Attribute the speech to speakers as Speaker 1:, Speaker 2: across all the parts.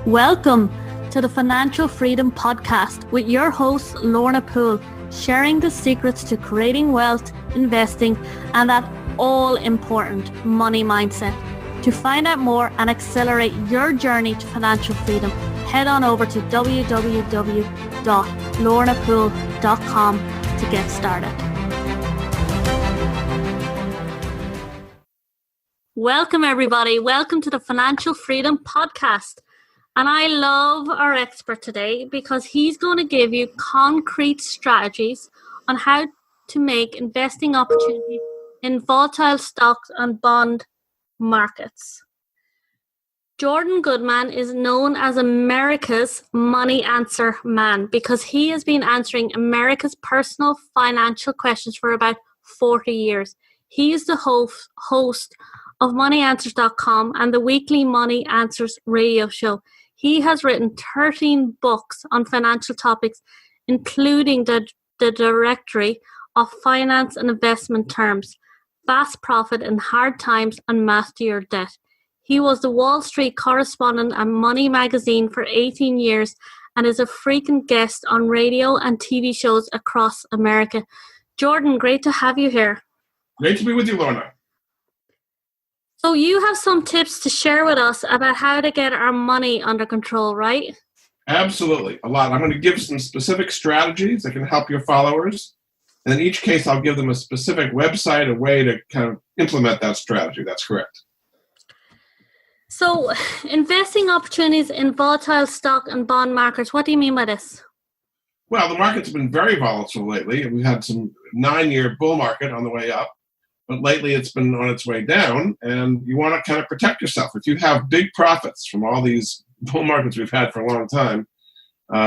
Speaker 1: Welcome to the Financial Freedom Podcast with your host, Lorna Poole, sharing the secrets to creating wealth, investing, and that all-important money mindset. To find out more and accelerate your journey to financial freedom, head on over to www.lornapoole.com to get started. Welcome, everybody. Welcome to the Financial Freedom Podcast. And I love our expert today because he's going to give you concrete strategies on how to make investing opportunities in volatile stocks and bond markets. Jordan Goodman is known as America's money answer man because he has been answering America's personal financial questions for about 40 years. He is the host of MoneyAnswers.com and the weekly Money Answers radio show. He has written 13 books on financial topics, including the Directory of Finance and Investment Terms, Fast Profit in Hard Times, and Master Your Debt. He was the Wall Street correspondent at Money Magazine for 18 years and is a frequent guest on radio and TV shows across America. Jordan, great to have you here.
Speaker 2: Great to be with you, Lorna.
Speaker 1: So you have some tips to share with us about how to get our money under control, right?
Speaker 2: Absolutely. A lot. I'm going to give some specific strategies that can help your followers. And in each case, I'll give them a specific website, a way to kind of implement that strategy. That's correct.
Speaker 1: So investing opportunities in volatile stock and bond markets, what do you mean by this?
Speaker 2: Well, the market's been very volatile lately. We've had some 9-year bull market on the way up. But lately it's been on its way down, and you want to kind of protect yourself. If you have big profits from all these bull markets we've had for a long time,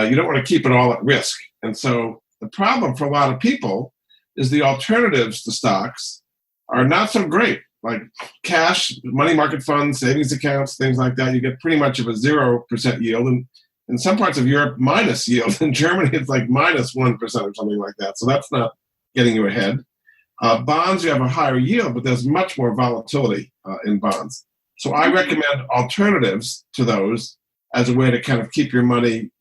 Speaker 2: you don't want to keep it all at risk. And so the problem for a lot of people is the alternatives to stocks are not so great, like cash, money market funds, savings accounts, things like that. You get pretty much of a 0% yield, and in some parts of Europe, minus yield. In Germany, it's like minus 1% or something like that. So that's not getting you ahead. Bonds, you have a higher yield, but there's much more volatility in bonds. So I recommend alternatives to those as a way to kind of keep your money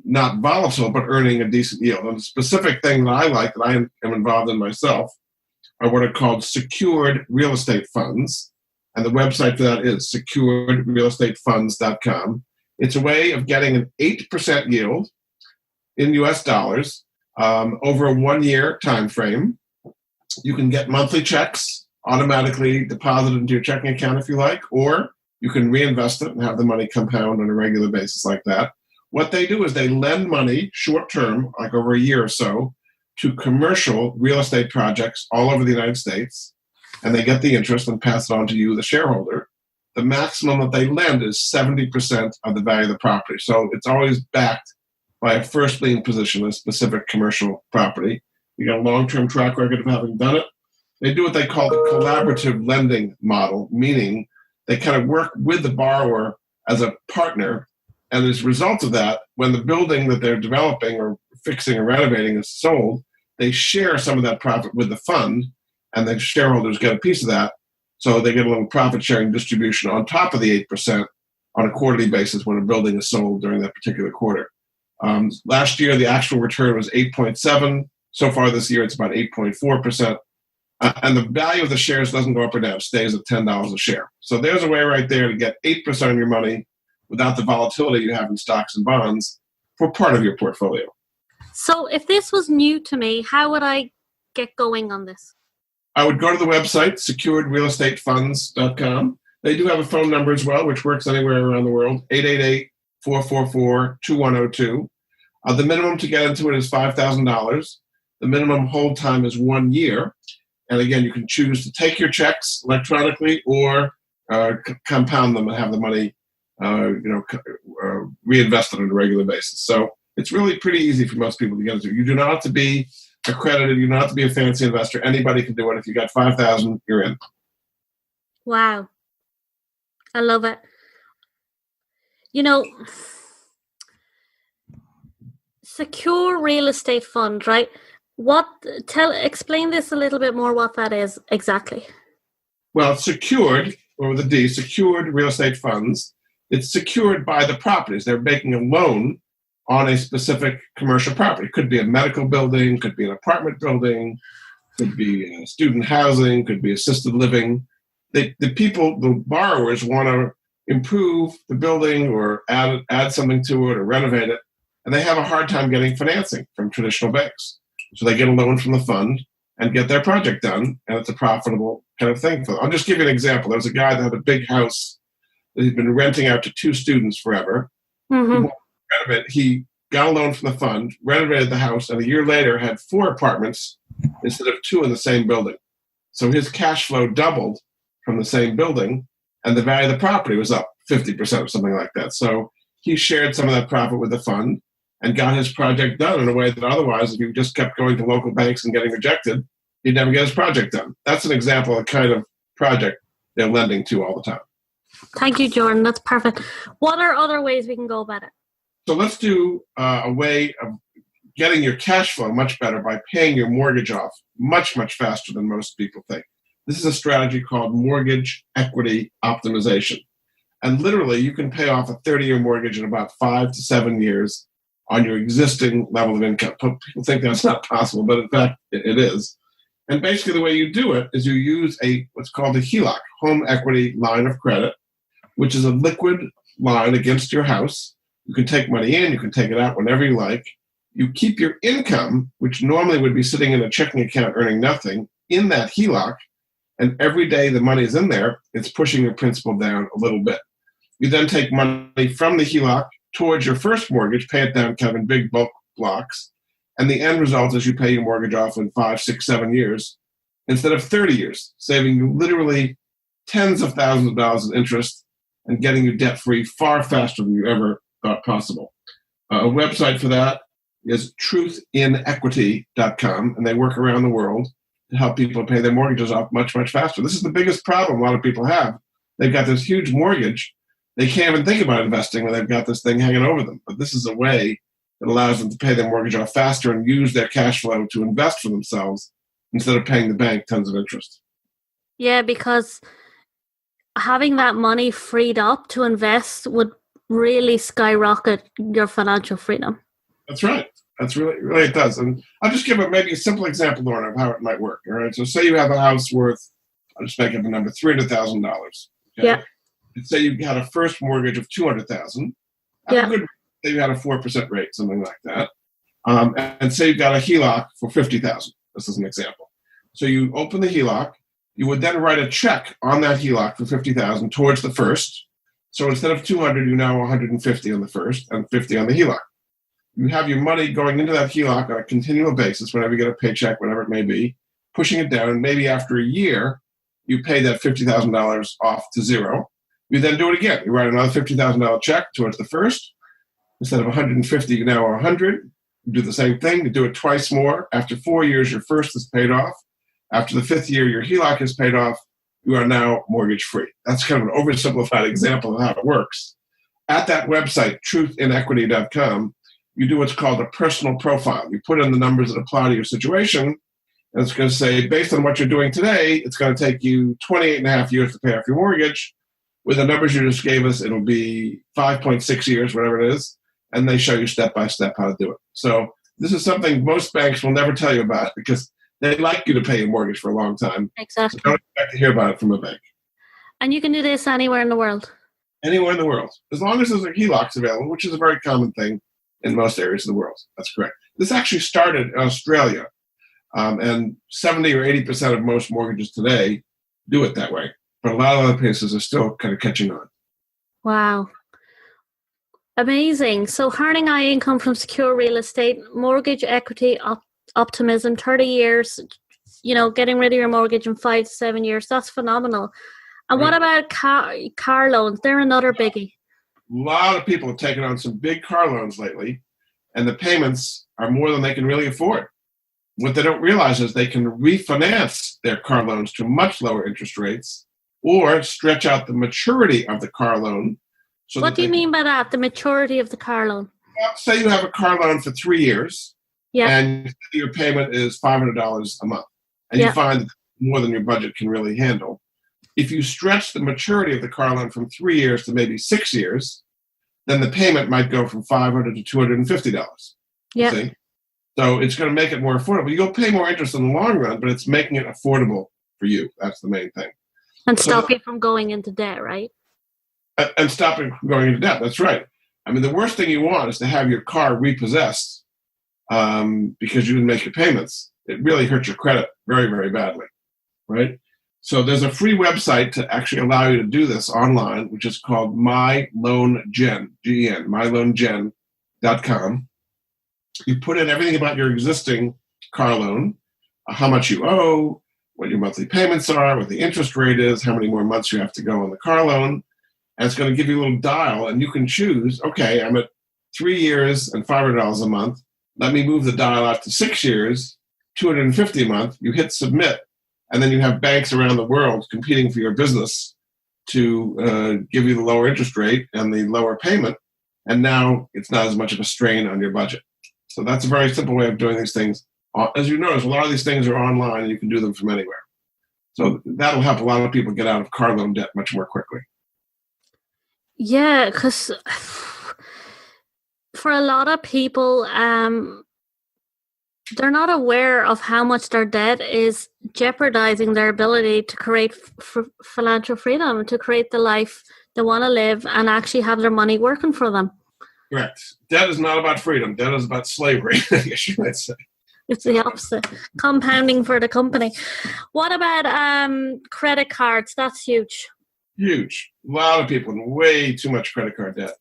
Speaker 2: not volatile, but earning a decent yield. And a specific thing that I like, that I am involved in myself, are what are called secured real estate funds. And the website for that is securedrealestatefunds.com. It's a way of getting an 8% yield in US dollars over a 1-year time frame. You can get monthly checks automatically deposited into your checking account if you like, or you can reinvest it and have the money compound on a regular basis like that. What they do is they lend money short term, like over a year or so, to commercial real estate projects all over the United States, and they get the interest and pass it on to you, the shareholder. The maximum that they lend is 70% of the value of the property. So it's always backed by a first lien position, a specific commercial property. You got a long-term track record of having done it. They do what they call the collaborative lending model, meaning they kind of work with the borrower as a partner. And as a result of that, when the building that they're developing or fixing or renovating is sold, they share some of that profit with the fund, and the shareholders get a piece of that. So they get a little profit-sharing distribution on top of the 8% on a quarterly basis when a building is sold during that particular quarter. Last year, the actual return was 8.7%. So far this year, it's about 8.4%. And the value of the shares doesn't go up or down. It stays at $10 a share. So there's a way right there to get 8% of your money without the volatility you have in stocks and bonds for part of your portfolio.
Speaker 1: So if this was new to me, how would I get going on this?
Speaker 2: I would go to the website, securedrealestatefunds.com. They do have a phone number as well, which works anywhere around the world, 888-444-2102. The minimum to get into it is $5,000. The minimum hold time is 1 year. And again, you can choose to take your checks electronically or compound them and have the money reinvested on a regular basis. So it's really pretty easy for most people to get into. You do not have to be accredited. You do not have to be a fancy investor. Anybody can do it. If you got $5,000, you're in.
Speaker 1: Wow. I love it. You know, secure real estate fund, right? Explain this a little bit more, what that is exactly.
Speaker 2: Well, secured, or with a D, secured real estate funds it's secured by the properties. They're making a loan on a specific commercial property. It could be a medical building, could be an apartment building, could be student housing, could be assisted living. The borrowers want to improve the building or add something to it or renovate it, and they have a hard time getting financing from traditional banks. So they get a loan from the fund and get their project done, and it's a profitable kind of thing for them. I'll just give you an example. There was a guy that had a big house that he'd been renting out to 2 students forever.
Speaker 1: Mm-hmm.
Speaker 2: He got a loan from the fund, renovated the house, and a year later had 4 apartments instead of 2 in the same building. So his cash flow doubled from the same building, and the value of the property was up 50% or something like that. So he shared some of that profit with the fund and got his project done in a way that otherwise, if he just kept going to local banks and getting rejected, he'd never get his project done. That's an example of the kind of project they're lending to all the time.
Speaker 1: Thank you, Jordan. That's perfect. What are other ways we can go about it?
Speaker 2: So let's do a way of getting your cash flow much better by paying your mortgage off much, much faster than most people think. This is a strategy called mortgage equity optimization. And literally, you can pay off a 30-year mortgage in about 5 to 7 years on your existing level of income. People think that's not possible, but in fact, it is. And basically, the way you do it is you use what's called a HELOC, home equity line of credit, which is a liquid line against your house. You can take money in, you can take it out whenever you like. You keep your income, which normally would be sitting in a checking account earning nothing, in that HELOC, and every day the money is in there, it's pushing your principal down a little bit. You then take money from the HELOC towards your first mortgage, pay it down kind of in big bulk blocks, and the end result is you pay your mortgage off in 5, 6, 7 years instead of 30 years, saving you literally tens of thousands of dollars in interest and getting you debt-free far faster than you ever thought possible. A website for that is truthinequity.com, and they work around the world to help people pay their mortgages off much, much faster. This is the biggest problem a lot of people have. They've got this huge mortgage. They can't even think about investing when they've got this thing hanging over them. But this is a way that allows them to pay their mortgage off faster and use their cash flow to invest for themselves instead of paying the bank tons of interest. Yeah,
Speaker 1: because having that money freed up to invest would really skyrocket your financial freedom.
Speaker 2: That's right. That's really it does. And I'll just give maybe a simple example, Lorna, of how it might work. All right. So say you have a house worth, I'll just make up a number, $300,000. Okay?
Speaker 1: Yeah.
Speaker 2: And say you had a first mortgage of $200,000.
Speaker 1: Yeah.
Speaker 2: Say you had a 4% rate, something like that. And say you got a HELOC for $50,000. This is an example. So you open the HELOC. You would then write a check on that HELOC for $50,000 towards the first. So instead of $200, you now $150 on the first and $50 on the HELOC. You have your money going into that HELOC on a continual basis, whenever you get a paycheck, whatever it may be, pushing it down. And maybe after a year, you pay that $50,000 off to zero. You then do it again. You write another $50,000 check towards the first. Instead of $150, you now are $100. You do the same thing. You do it twice more. After 4 years, your first is paid off. After the 5th year, your HELOC is paid off. You are now mortgage free. That's kind of an oversimplified example of how it works. At that website, truthinequity.com, you do what's called a personal profile. You put in the numbers that apply to your situation, and it's going to say, based on what you're doing today, it's going to take you 28 and a half years to pay off your mortgage. With the numbers you just gave us, it'll be 5.6 years, whatever it is, and they show you step-by-step how to do it. So this is something most banks will never tell you about because they like you to pay your mortgage for a long time.
Speaker 1: Exactly.
Speaker 2: So don't expect to hear about it from a bank.
Speaker 1: And you can do this anywhere in the world.
Speaker 2: Anywhere in the world. As long as there's a HELOCs available, which is a very common thing in most areas of the world. That's correct. This actually started in Australia, and 70 or 80% of most mortgages today do it that way. But a lot of other places are still kind of catching on. Wow.
Speaker 1: Amazing. So earning high income from secure real estate, mortgage equity optimism, 30 years, getting rid of your mortgage in 5 to 7 years. That's phenomenal. And what about car loans? They're another biggie.
Speaker 2: A lot of people have taken on some big car loans lately, and the payments are more than they can really afford. What they don't realize is they can refinance their car loans to much lower interest rates or stretch out the maturity of the car loan. So
Speaker 1: what do you mean by that, the maturity of the car loan?
Speaker 2: Well, say you have a car loan for 3 years,
Speaker 1: yeah,
Speaker 2: and your payment is $500 a month, and you find more than your budget can really handle. If you stretch the maturity of the car loan from 3 years to maybe 6 years, then the payment might go from $500 to $250.
Speaker 1: Yeah.
Speaker 2: See? So it's going to make it more affordable. You'll pay more interest in the long run, but it's making it affordable for you. That's the main thing.
Speaker 1: And stop you from going into debt, right?
Speaker 2: And stop it from going into debt. That's right. I mean, the worst thing you want is to have your car repossessed because you didn't make your payments. It really hurts your credit very, very badly, right? So there's a free website to actually allow you to do this online, which is called MyLoanGen, G-E-N, myloangen.com. You put in everything about your existing car loan, how much you owe, what your monthly payments are, what the interest rate is, how many more months you have to go on the car loan. And it's going to give you a little dial, and you can choose, okay, I'm at 3 years and $500 a month. Let me move the dial out to 6 years, $250 a month. You hit submit, and then you have banks around the world competing for your business to give you the lower interest rate and the lower payment. And now it's not as much of a strain on your budget. So that's a very simple way of doing these things. As you notice, a lot of these things are online, and you can do them from anywhere. So that'll help a lot of people get out of car loan debt much more quickly.
Speaker 1: Yeah, because for a lot of people, they're not aware of how much their debt is jeopardizing their ability to create financial freedom, to create the life they want to live and actually have their money working for them.
Speaker 2: Correct. Debt is not about freedom. Debt is about slavery, I guess you might say.
Speaker 1: It's the opposite. Compounding for the company. What about credit cards? That's huge.
Speaker 2: Huge. A lot of people with way too much credit card debt.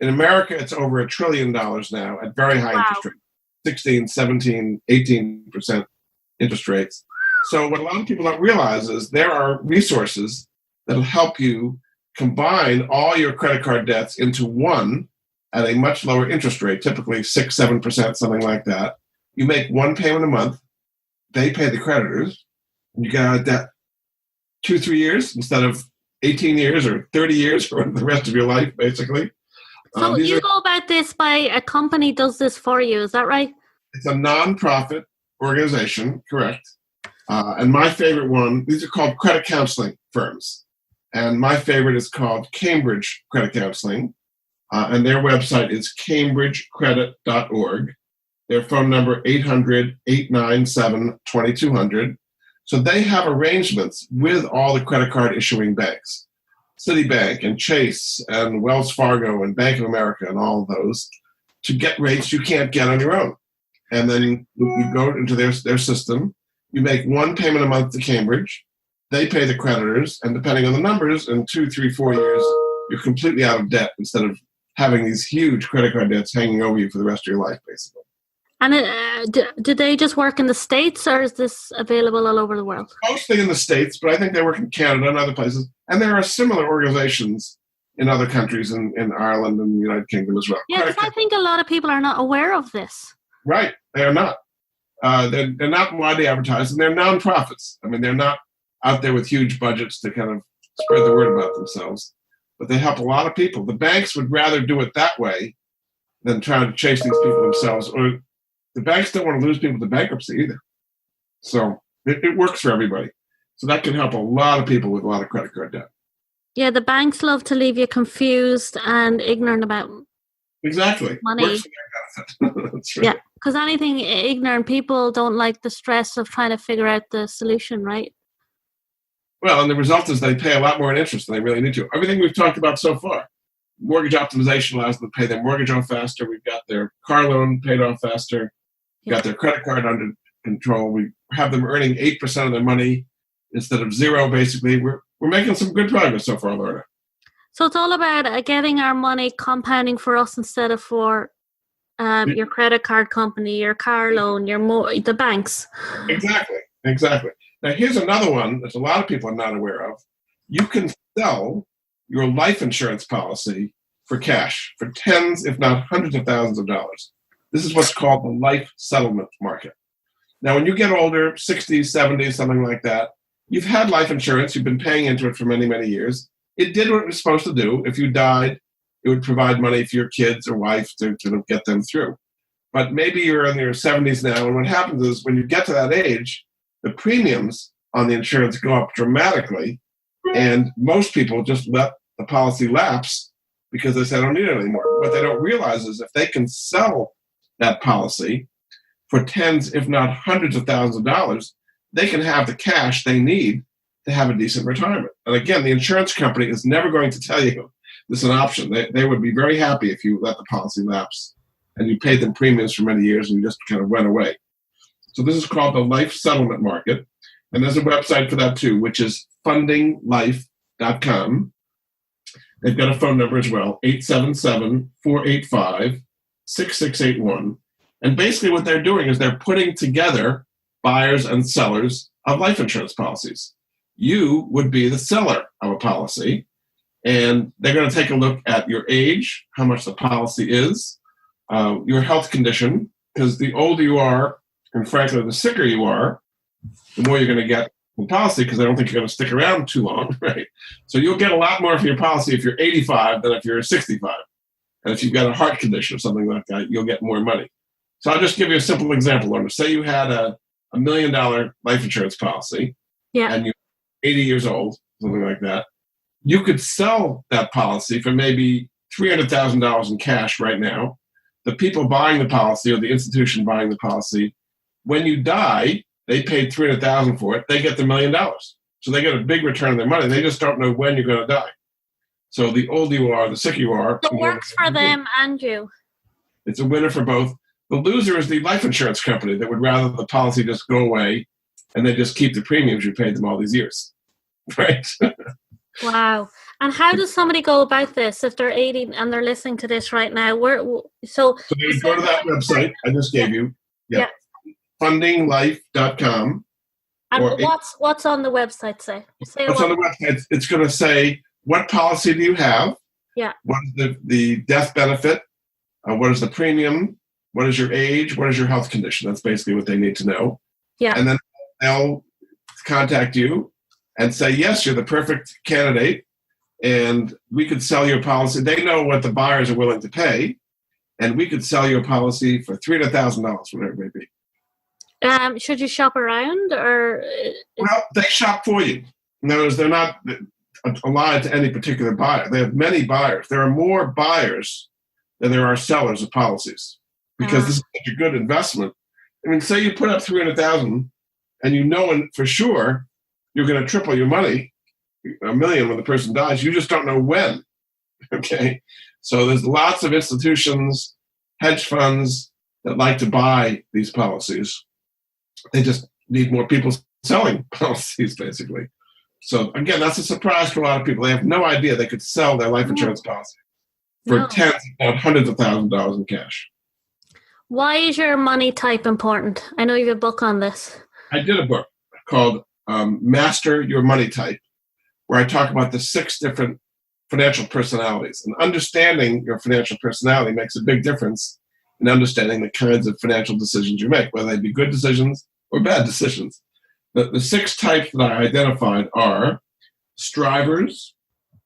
Speaker 2: In America, it's over $1 trillion now at very high interest rates. 16, 17, 18% interest rates. So what a lot of people don't realize is there are resources that'll help you combine all your credit card debts into one at a much lower interest rate, typically 6, 7%, something like that. You make one payment a month, they pay the creditors, and you get out of debt 2-3 years instead of 18 years or 30 years for the rest of your life, basically.
Speaker 1: So you go about this by a company does this for you, is that right?
Speaker 2: It's a non-profit organization, correct. And my favorite one, these are called credit counseling firms. And my favorite is called Cambridge Credit Counseling. And their website is cambridgecredit.org. Their phone number, 800-897-2200. So they have arrangements with all the credit card issuing banks, Citibank and Chase and Wells Fargo and Bank of America and all of those, to get rates you can't get on your own. And then you go into their system. You make one payment a month to Cambridge. They pay the creditors, and depending on the numbers, in 2, 3, 4 years, you're completely out of debt instead of having these huge credit card debts hanging over you for the rest of your life, basically.
Speaker 1: And do they just work in the States, or is this available all over the world?
Speaker 2: Mostly in the States, but I think they work in Canada and other places. And there are similar organizations in other countries, in Ireland and the United Kingdom as well.
Speaker 1: Yeah, because I think a lot of people are not aware of this.
Speaker 2: Right, they are not. They're not widely advertised, and they're non-profits. I mean, they're not out there with huge budgets to kind of spread the word about themselves. But they help a lot of people. The banks would rather do it that way than trying to chase these people themselves. Or the banks don't want to lose people to bankruptcy either. So it works for everybody. So that can help a lot of people with a lot of credit card debt.
Speaker 1: Yeah, the banks love to leave you confused and ignorant about
Speaker 2: exactly
Speaker 1: money.
Speaker 2: Works for their benefit. That's right.
Speaker 1: Yeah, because anything ignorant, people don't like the stress of trying to figure out the solution, right?
Speaker 2: Well, and the result is they pay a lot more in interest than they really need to. Everything we've talked about so far. Mortgage optimization allows them to pay their mortgage off faster. We've got their car loan paid off faster. We've got their credit card under control. We have them earning 8% of their money instead of 0, basically. We're making some good progress so far, Lorna.
Speaker 1: So it's all about getting our money compounding for us instead of for your credit card company, your car loan, the banks.
Speaker 2: Exactly. Now, here's another one that a lot of people are not aware of. You can sell your life insurance policy for cash, for tens, if not hundreds of thousands of dollars. This is what's called the life settlement market. Now, when you get older, 60s, 70s, something like that, you've had life insurance. You've been paying into it for many, many years. It did what it was supposed to do. If you died, it would provide money for your kids or wife to get them through. But maybe you're in your 70s now, and what happens is when you get to that age, the premiums on the insurance go up dramatically, And most people just let the policy lapse because they say, I don't need it anymore. What they don't realize is if they can sell that policy for tens, if not hundreds of thousands of dollars, they can have the cash they need to have a decent retirement. And again, the insurance company is never going to tell you this is an option. They would be very happy if you let the policy lapse and you paid them premiums for many years and you just kind of went away. So this is called the life settlement market. And there's a website for that too, which is fundinglife.com. They've got a phone number as well, 877-485-6681. And basically what they're doing is they're putting together buyers and sellers of life insurance policies. You would be the seller of a policy, and they're going to take a look at your age, how much the policy is, your health condition, because the older you are, and frankly, the sicker you are, the more you're going to get from policy, because I don't think you're going to stick around too long, right? So you'll get a lot more for your policy if you're 85 than if you're 65. And if you've got a heart condition or something like that, you'll get more money. So I'll just give you a simple example, Lorna. Say you had a $1 million life insurance policy, and you're 80 years old, something like that. You could sell that policy for maybe $300,000 in cash right now. The people buying the policy or the institution buying the policy, when you die, they paid $300,000 for it. They get the $1 million. So they get a big return on their money. They just don't know when you're going to die. So the older you are, the sicker you are.
Speaker 1: It works for them and you.
Speaker 2: It's a winner for both. The loser is the life insurance company that would rather the policy just go away and they just keep the premiums you paid them all these years. Right?
Speaker 1: Wow. And how does somebody go about this if they're 80 and they're listening to this right now? So
Speaker 2: they would go to that website I just gave you.
Speaker 1: Yeah.
Speaker 2: Fundinglife.com.
Speaker 1: And what's on the website say?
Speaker 2: What's on the website? It's going to say, what policy do you have?
Speaker 1: Yeah.
Speaker 2: What is the death benefit? What is the premium? What is your age? What is your health condition? That's basically what they need to know.
Speaker 1: Yeah.
Speaker 2: And then they'll contact you and say, yes, you're the perfect candidate, and we could sell your policy. They know what the buyers are willing to pay, and we could sell your policy for $300,000, whatever it may be.
Speaker 1: Should you shop around, or?
Speaker 2: Well, they shop for you. In other words, they're not aligned to any particular buyer. They have many buyers. There are more buyers than there are sellers of policies, because this is such a good investment. I mean, say you put up $300,000, and you know for sure you're going to triple your money, $1 million when the person dies. You just don't know when. Okay, so there's lots of institutions, hedge funds that like to buy these policies. They just need more people selling policies, basically. So again, that's a surprise for a lot of people. They have no idea they could sell their life insurance policy for tens, if not hundreds of thousands of dollars in cash.
Speaker 1: Why is your money type important? I know you have a book on this.
Speaker 2: I did a book called Master Your Money Type, where I talk about the 6 different financial personalities. And understanding your financial personality makes a big difference in understanding the kinds of financial decisions you make, whether they be good decisions or bad decisions. The 6 types that I identified are strivers,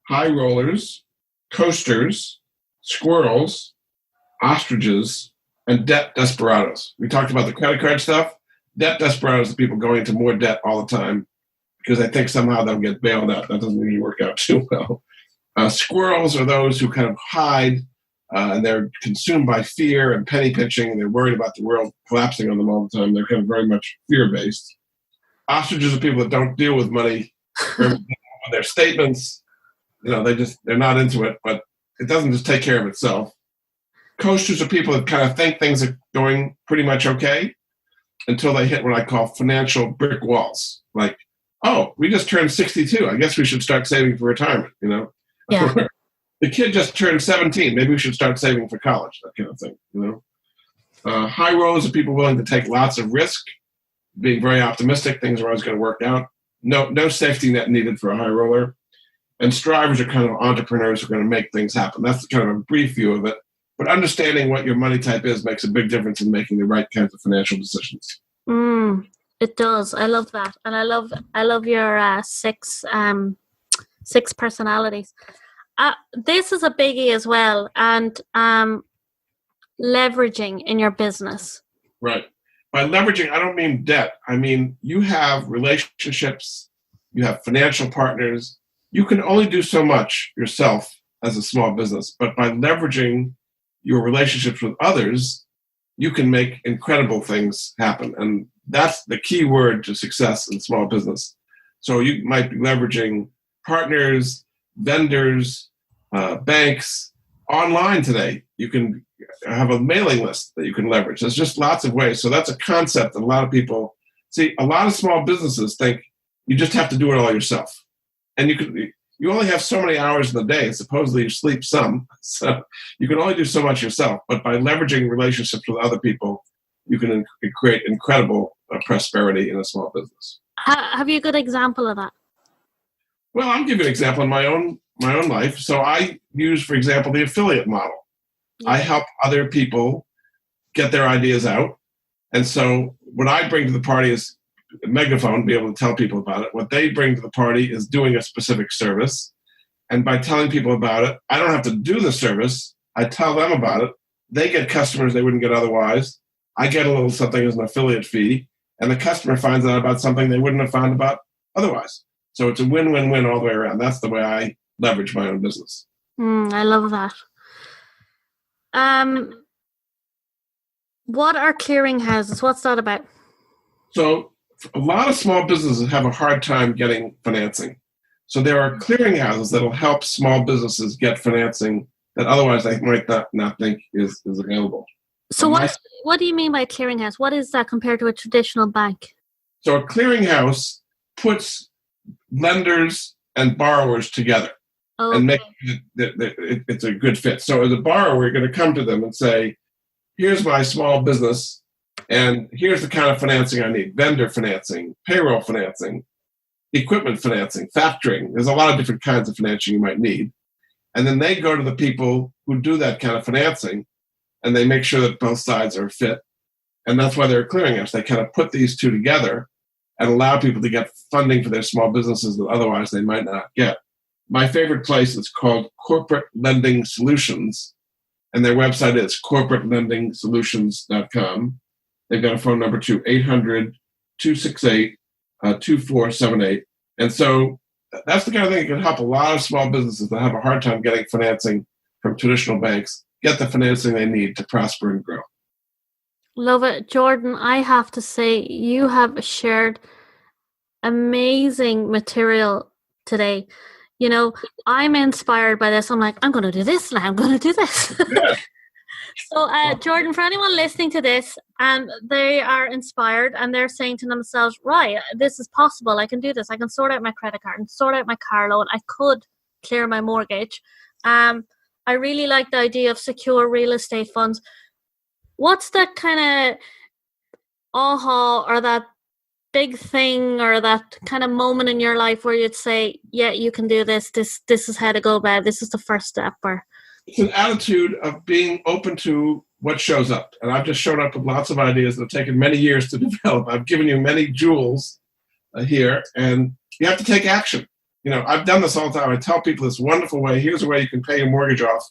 Speaker 2: high rollers, coasters, squirrels, ostriches, and debt desperados. We talked about the credit card stuff. Debt desperados are people going into more debt all the time because they think somehow they'll get bailed out. That doesn't really work out too well. Squirrels are those who kind of hide, and they're consumed by fear and penny pinching, and they're worried about the world collapsing on them all the time. They're kind of very much fear-based. Ostriches are people that don't deal with money or their statements. You know, they're not into it, but it doesn't just take care of itself. Coasters are people that kind of think things are going pretty much okay until they hit what I call financial brick walls. Like, oh, we just turned 62. I guess we should start saving for retirement, you know?
Speaker 1: Yeah.
Speaker 2: The kid just turned 17. Maybe we should start saving for college, that kind of thing, you know? High rollers are people willing to take lots of risk, being very optimistic. Things are always going to work out. No safety net needed for a high roller. And strivers are kind of entrepreneurs who are going to make things happen. That's kind of a brief view of it. But understanding what your money type is makes a big difference in making the right kinds of financial decisions.
Speaker 1: It does. I love that, and I love your 6 personalities. This is a biggie as well, and leveraging in your business.
Speaker 2: Right. By leveraging, I don't mean debt. I mean you have relationships, you have financial partners, you can only do so much yourself as a small business, but by leveraging your relationships with others, you can make incredible things happen. And that's the key word to success in small business. So you might be leveraging partners, vendors, banks. Online today, you can have a mailing list that you can leverage. There's just lots of ways. So that's a concept that a lot of people see. A lot of small businesses think you just have to do it all yourself. And you only have so many hours in the day. Supposedly you sleep some. So you can only do so much yourself. But by leveraging relationships with other people, you can create incredible prosperity in a small business.
Speaker 1: Have you a good example of that?
Speaker 2: Well, I'll give you an example in my own life. So I use, for example, the affiliate model. Yeah. I help other people get their ideas out. And so what I bring to the party is a megaphone, be able to tell people about it. What they bring to the party is doing a specific service. And by telling people about it, I don't have to do the service. I tell them about it. They get customers they wouldn't get otherwise. I get a little something as an affiliate fee. And the customer finds out about something they wouldn't have found about otherwise. So it's a win-win-win all the way around. That's the way I leverage my own business.
Speaker 1: I love that. What are clearinghouses? What's that about?
Speaker 2: So a lot of small businesses have a hard time getting financing. So there are clearinghouses that will help small businesses get financing that otherwise they might not think is available.
Speaker 1: So what do you mean by clearinghouse? What is that compared to a traditional bank?
Speaker 2: So a clearinghouse puts lenders and borrowers together and make it's a good fit. So as a borrower, you're going to come to them and say, here's my small business, and here's the kind of financing I need. Vendor financing, payroll financing, equipment financing, factoring. There's a lot of different kinds of financing you might need. And then they go to the people who do that kind of financing, and they make sure that both sides are fit. And that's why they're a clearinghouse. They kind of put these two together and allow people to get funding for their small businesses that otherwise they might not get. My favorite place is called Corporate Lending Solutions, and their website is corporatelendingsolutions.com. They've got a phone number too, 800-268-2478. And so that's the kind of thing that can help a lot of small businesses that have a hard time getting financing from traditional banks get the financing they need to prosper and grow.
Speaker 1: Love it. Jordan, I have to say, you have shared amazing material today. You know, I'm inspired by this. I'm like, I'm going to do this now. I'm going to do this. Yeah. So, Jordan, for anyone listening to this and they are inspired and they're saying to themselves, right, this is possible. I can do this. I can sort out my credit card and sort out my car loan. I could clear my mortgage. I really like the idea of secure real estate funds. What's that kind of aha or that big thing or that kind of moment in your life where you'd say, yeah, you can do this. This is how to go about it. This is the first step. Or
Speaker 2: it's an attitude of being open to what shows up. And I've just shown up with lots of ideas that have taken many years to develop. I've given you many jewels here, and you have to take action. You know, I've done this all the time. I tell people this wonderful way. Here's a way you can pay your mortgage off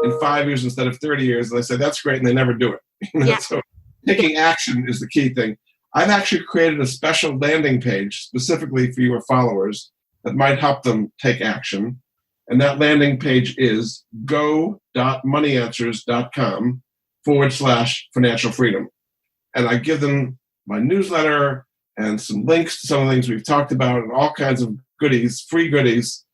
Speaker 2: in 5 years instead of 30 years. And they say, that's great. And they never do it. Yeah. So taking action is the key thing. I've actually created a special landing page specifically for your followers that might help them take action. And that landing page is go.moneyanswers.com/financial freedom. And I give them my newsletter and some links to some of the things we've talked about and all kinds of goodies, free goodies